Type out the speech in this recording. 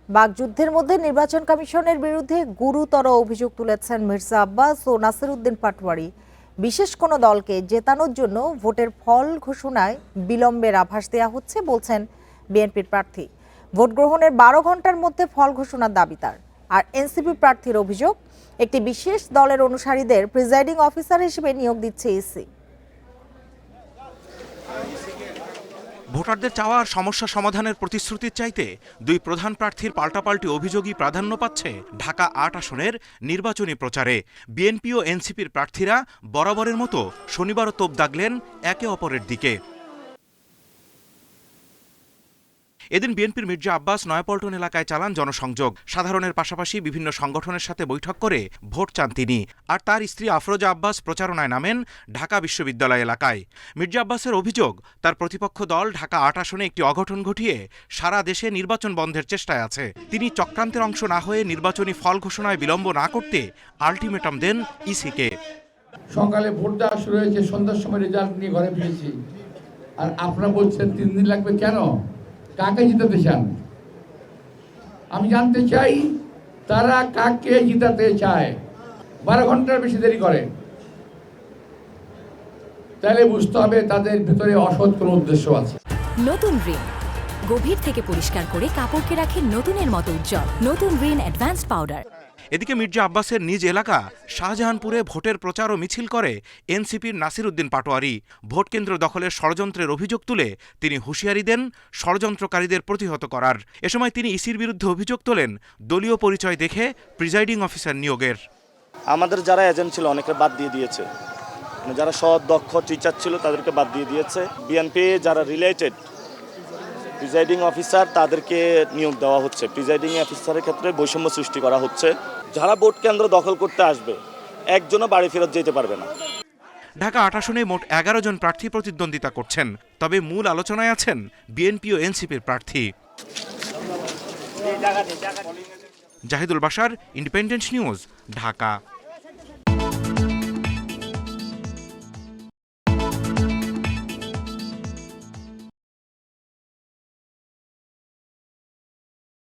বাকযুদ্ধের মধ্যে নির্বাচন কমিশনের বিরুদ্ধে গুরুতর অভিযোগ তুলেছেন মির্জা আব্বাস ও নাসিরউদ্দিন পাটোয়ারি। বিশেষ কোনো দলকে জেতানোর জন্য ভোটের ফল ঘোষণায় বিলম্বের আভাস দেওয়া হচ্ছে বলছেন বিএনপির প্রার্থী। ভোট গ্রহণের 12 ঘন্টার মধ্যে ফল ঘোষণার দাবি তার। আর এনসিপি প্রার্থীর অভিযোগ, একটি বিশেষ দলের অনুসারীদের প্রিজাইডিং অফিসার হিসেবে নিয়োগ দিচ্ছে ইসি। ভোটারদের চাওয়া আর সমস্যা সমাধানের প্রতিশ্রুতির চাইতে দুই প্রধান প্রার্থীর পাল্টাপাল্টি অভিযোগই প্রাধান্য পাচ্ছে ঢাকা ৮ আসনের নির্বাচনী প্রচারে। বিএনপি ও এনসিপির প্রার্থীরা বরাবরের মতো শনিবারও তোপ দাগলেন একে অপরের দিকে। এদিন বিএনপির মির্জা আব্বাস নয়াপল্টন এলাকায় চালান জনসংযোগ। সাধারণের পাশাপাশি বিভিন্ন সংগঠনের সাথে বৈঠক করে ভোট চান তিনি। আর তার স্ত্রী আফরোজা আব্বাস প্রচারণায় নামেন ঢাকা বিশ্ববিদ্যালয় এলাকায়। মির্জা আব্বাসের অভিযোগ, তার প্রতিপক্ষ দল ঢাকা ৮ আসনে একটি অঘটন ঘটিয়ে সারা দেশে নির্বাচন বন্ধের চেষ্টায় আছে। তিনি চক্রান্তের অংশ না হয়ে নির্বাচনী ফল ঘোষণায় বিলম্ব না করতে আলটিমেটাম দেন ইসিকে। সকালে ভোট দেওয়া শুরু হয়েছে, সন্ধ্যার সময় রেজাল্ট নিয়ে ঘরে ফিরেছি, আর আপনারা বলছেন 3 দিন লাগবে। কেন? কাকে জিতাতে চান? আমি জানতে চাই তারা কাকে জিতাতে চায়। 12 ঘন্টার বেশি দেরি করে, তাহলে বুঝতে হবে তাদের ভিতরে অসৎ কোনো উদ্দেশ্য আছে। নতুন রিন গভীর থেকে পরিষ্কার করে কাপড়কে রাখে নতুনের মতো উজ্জ্বল। নতুন রিন অ্যাডভান্সড পাউডার। এদিকে মির্জা আব্বাসের নিজ এলাকা শাহজাহানপুরে ভোটের প্রচার ও মিছিল করে এনসিপির নাসিরউদ্দিন পাটোয়ারি। ভোট কেন্দ্র দখলের ষড়যন্ত্রের অভিযোগ তুলে তিনি হুঁশিয়ারি দেন ষড়যন্ত্রকারীদের প্রতিহত করার। এ সময় তিনি ইসির বিরুদ্ধে অভিযোগ তোলেন দলীয় পরিচয় দেখে প্রিজাইডিং অফিসার নিয়োগের। আমাদের যারা এজেন্ট ছিল অনেকে বাদ দিয়ে দিয়েছে, যারা সৎ দক্ষ টিচার ছিল তাদেরকে বাদ দিয়ে দিয়েছে। বিএনপি যারা রিলেটেড প্রিজাইডিং অফিসার তাদেরকে নিয়োগ দেওয়া হচ্ছে। প্রিজাইডিং অফিসারের ক্ষেত্রে বৈষম্য সৃষ্টি করা হচ্ছে। যারা ভোট কেন্দ্র দখল করতে আসবে একজনও বাড়ি ফেরত যেতে পারবে না। ঢাকা ৮ আসনে মোট 11 জন প্রার্থী প্রতিদ্বন্দ্বিতা করছেন। তবে মূল আলোচনায় আছেন বিএনপি ও এনসিপির প্রার্থী। Zahidul Bashar, independent news, Dhaka.